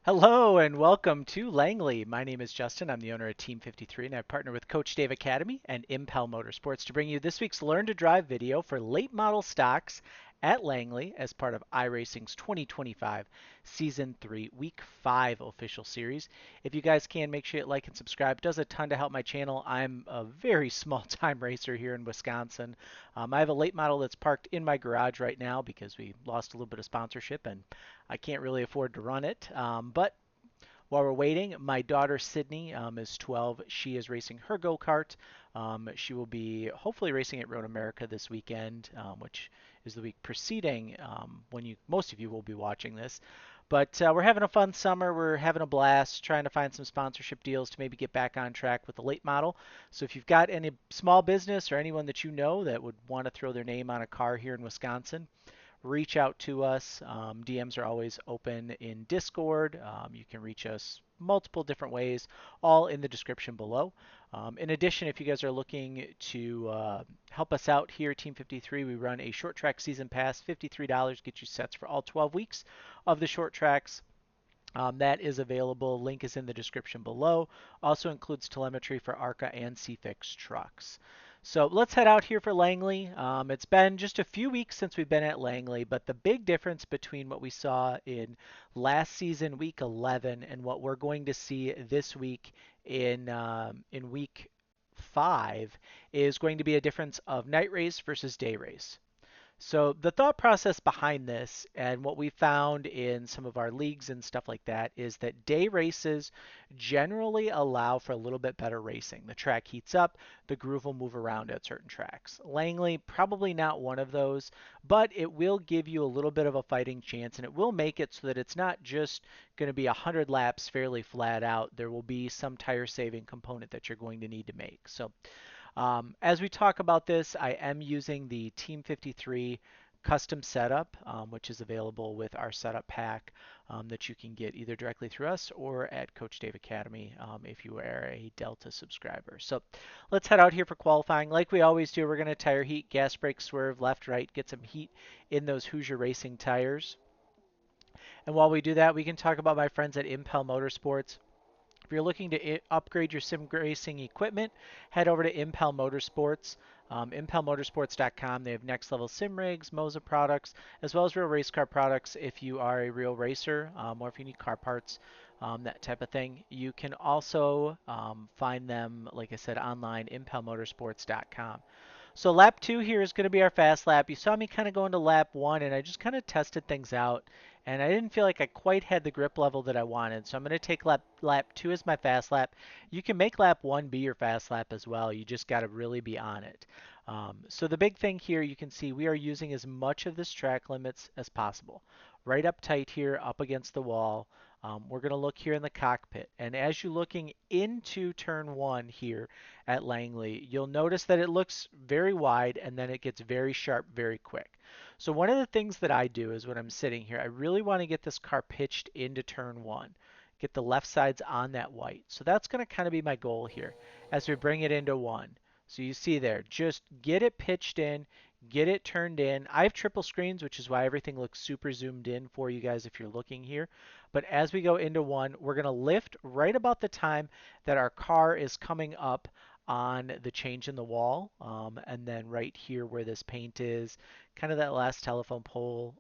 Hello and welcome to Langley. My name is Justin. I'm the owner of Team 53 and I partner with Coach Dave Academy and Impel Motorsports to bring you this week's Learn to Drive video for late model stocks at Langley as part of iRacing's 2025 Season 3 Week 5 official series. If you guys can, make sure you like and subscribe. It does a ton to help my channel. I'm a very small time racer here in Wisconsin. I have a late model that's parked in my garage right now because we lost a little bit of sponsorship and I can't really afford to run it. But while we're waiting, my daughter Sydney is 12. She is racing her go kart. She will be hopefully racing at Road America this weekend, which is the week preceding when most of you will be watching this. But we're having a fun summer. We're having a blast trying to find some sponsorship deals to maybe get back on track with the late model. So if you've got any small business or anyone that you know that would want to throw their name on a car here in Wisconsin, reach out to us. DMs are always open in Discord. You can reach us multiple different ways, all in the description below. In addition, if you guys are looking to help us out here, Team 53, we run a short track season pass. $53 gets you sets for all 12 weeks of the short tracks. That is available. Link is in the description below. Also includes telemetry for ARCA and CFix trucks. So let's head out here for Langley. It's been just a few weeks since we've been at Langley, but the big difference between what we saw in last season, week 11, and what we're going to see this week in week 5 is going to be a difference of night race versus day race. So the thought process behind this and what we found in some of our leagues and stuff like that is that day races generally allow for a little bit better racing. The track heats up, the groove will move around at certain tracks. Langley, probably not one of those, but it will give you a little bit of a fighting chance and it will make it so that it's not just going to be 100 laps fairly flat out. There will be some tire saving component that you're going to need to make. So as we talk about this, I am using the Team 53 custom setup, which is available with our setup pack that you can get either directly through us or at Coach Dave Academy if you are a Delta subscriber. So let's head out here for qualifying. Like we always do, we're going to tire heat, gas brake, swerve, left, right, get some heat in those Hoosier Racing tires. And while we do that, we can talk about my friends at Impel Motorsports. If you're looking to upgrade your sim racing equipment, head over to Impel Motorsports, impelmotorsports.com. They have next level sim rigs, Moza products, as well as real race car products if you are a real racer or if you need car parts, that type of thing. You can also find them, like I said, online, impelmotorsports.com. So lap 2 here is going to be our fast lap. You saw me kind of go into lap 1 and I just kind of tested things out and I didn't feel like I quite had the grip level that I wanted. So I'm going to take lap 2 as my fast lap. You can make lap 1 be your fast lap as well. You just got to really be on it. So the big thing here, you can see we are using as much of this track limits as possible. Right up tight here, up against the wall. We're going to look here in the cockpit. And as you're looking into turn 1 here at Langley, you'll notice that it looks very wide and then it gets very sharp very quick. So one of the things that I do is when I'm sitting here, I really want to get this car pitched into turn 1. Get the left sides on that white. So that's going to kind of be my goal here as we bring it into 1. So you see there, just get it pitched in, get it turned in. I have triple screens, which is why everything looks super zoomed in for you guys if you're looking here. But as we go into 1, we're going to lift right about the time that our car is coming up on the change in the wall. And then right here where this paint is, kind of that last telephone pole,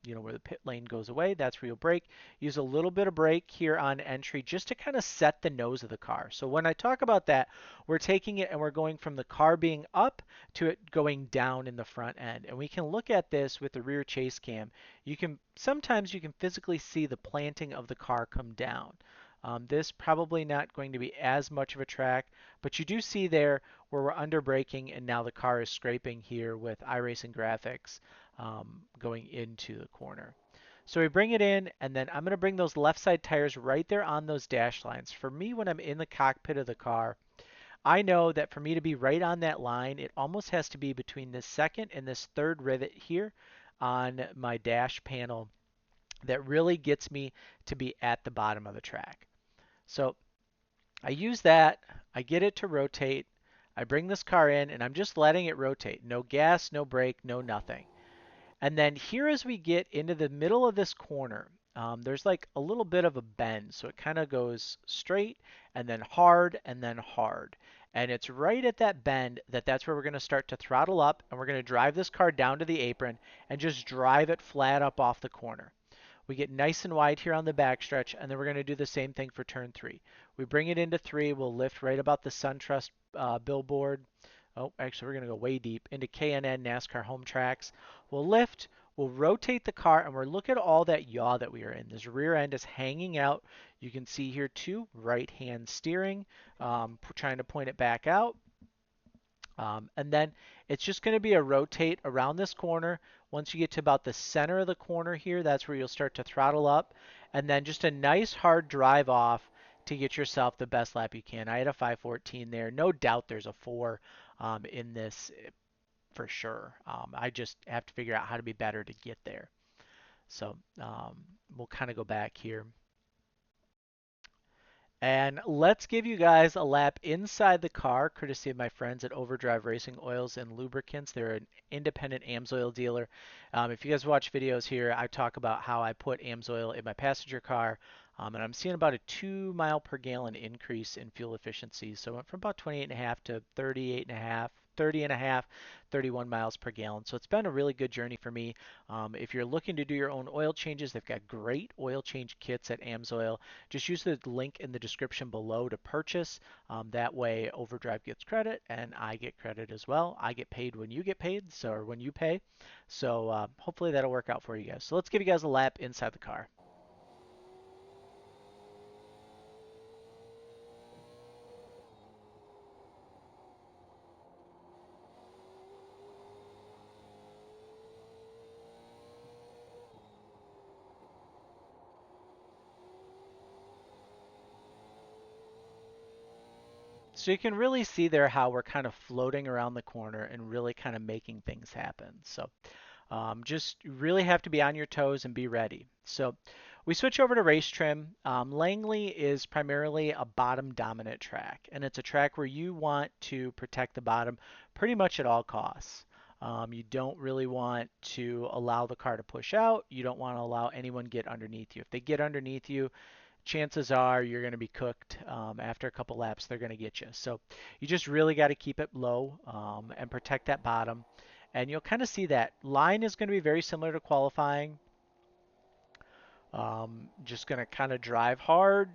where the pit lane goes away, that's where you'll brake. Use a little bit of brake here on entry just to kind of set the nose of the car. So when I talk about that, we're taking it and we're going from the car being up to it going down in the front end. And we can look at this with the rear chase cam. Sometimes you can physically see the planting of the car come down. This probably not going to be as much of a track, but you do see there where we're under braking and now the car is scraping here with iRacing graphics going into the corner. So we bring it in and then I'm going to bring those left side tires right there on those dash lines. For me, when I'm in the cockpit of the car, I know that for me to be right on that line, it almost has to be between this second and this third rivet here on my dash panel that really gets me to be at the bottom of the track. So I use that, I get it to rotate, I bring this car in and I'm just letting it rotate. No gas, no brake, no nothing. And then here as we get into the middle of this corner, there's like a little bit of a bend. So it kind of goes straight and then hard and then hard. And it's right at that bend that's where we're going to start to throttle up and we're going to drive this car down to the apron and just drive it flat up off the corner. We get nice and wide here on the backstretch, and then we're going to do the same thing for turn 3. We bring it into 3. We'll lift right about the SunTrust billboard. Oh, actually, we're going to go way deep into K&N NASCAR home tracks. We'll lift, we'll rotate the car, and we'll look at all that yaw that we are in. This rear end is hanging out. You can see here too, right hand steering, trying to point it back out. And then it's just going to be a rotate around this corner. Once you get to about the center of the corner here, that's where you'll start to throttle up. And then just a nice hard drive off to get yourself the best lap you can. I had a 5:14 there. No doubt there's a 4 in this for sure. I just have to figure out how to be better to get there. So we'll kind of go back here. And let's give you guys a lap inside the car, courtesy of my friends at Overdrive Racing Oils and Lubricants. They're an independent AMSOIL dealer. If you guys watch videos here, I talk about how I put AMSOIL in my passenger car, and I'm seeing about a 2 mile per gallon increase in fuel efficiency. So I went from about 28.5 to 38.5, 30.5, 31 miles per gallon. So it's been a really good journey for me. If you're looking to do your own oil changes, they've got great oil change kits at AMSOIL. Just use the link in the description below to purchase. That way Overdrive gets credit and I get credit as well. I get paid when you get paid, so or when you pay. So hopefully that'll work out for you guys. So let's give you guys a lap inside the car. So you can really see there how we're kind of floating around the corner and really kind of making things happen. So just really have to be on your toes and be ready. So we switch over to race trim. Langley is primarily a bottom dominant track, and it's a track where you want to protect the bottom pretty much at all costs. You don't really want to allow the car to push out. You don't want to allow anyone get underneath you. If they get underneath you, chances are you're going to be cooked. After a couple laps, they're going to get you. So you just really got to keep it low and protect that bottom. And you'll kind of see that line is going to be very similar to qualifying. Just going to kind of drive hard,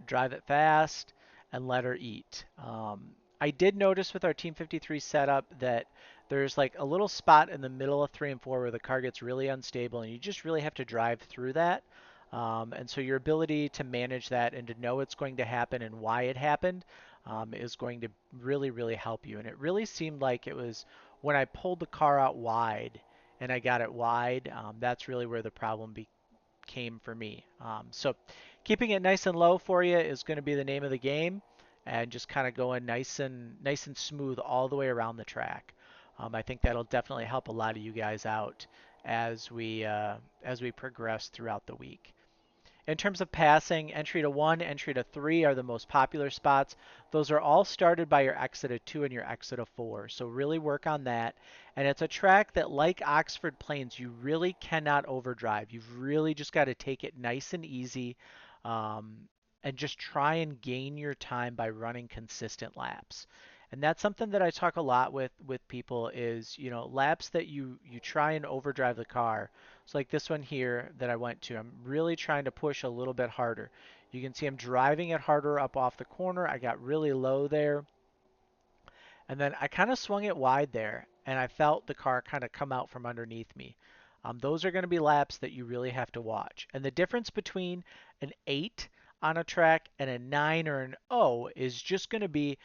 drive it fast, and let her eat. I did notice with our Team 53 setup that there's like a little spot in the middle of 3 and 4 where the car gets really unstable, and you just really have to drive through that. And so your ability to manage that and to know it's going to happen and why it happened is going to really, really help you. And it really seemed like it was when I pulled the car out wide and I got it wide, that's really where the problem came for me. So keeping it nice and low for you is going to be the name of the game, and just kind of going nice and smooth all the way around the track. I think that'll definitely help a lot of you guys out as we progress throughout the week. In terms of passing, entry to 1, entry to 3 are the most popular spots. Those are all started by your exit of 2 and your exit of 4. So really work on that. And it's a track that, like Oxford Plains, you really cannot overdrive. You've really just got to take it nice and easy and just try and gain your time by running consistent laps. And that's something that I talk a lot with people is, laps that you try and overdrive the car. So like this one here that I went to, I'm really trying to push a little bit harder. You can see I'm driving it harder up off the corner. I got really low there. And then I kind of swung it wide there, and I felt the car kind of come out from underneath me. Those are going to be laps that you really have to watch. And the difference between an 8 on a track and a 9 or an O is just going to be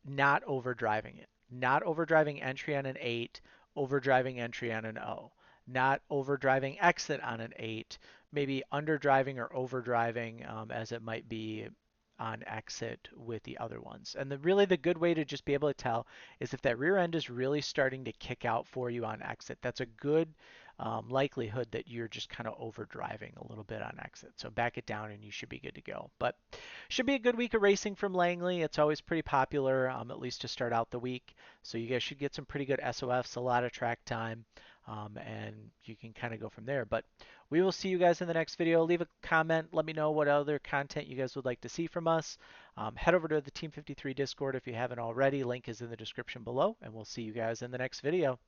not overdriving it. Not overdriving entry on an 8, overdriving entry on an O. Not overdriving exit on an 8, maybe underdriving or overdriving as it might be on exit with the other ones. And really the good way to just be able to tell is if that rear end is really starting to kick out for you on exit. That's a good likelihood that you're just kind of overdriving a little bit on exit. So back it down and you should be good to go. But should be a good week of racing from Langley. It's always pretty popular, at least to start out the week. So you guys should get some pretty good SOFs, a lot of track time. and you can kind of go from there. But we will see you guys in the next video. Leave a comment. Let me know what other content you guys would like to see from us. Head over to the Team 53 Discord if you haven't already. Link is in the description below, and we'll see you guys in the next video.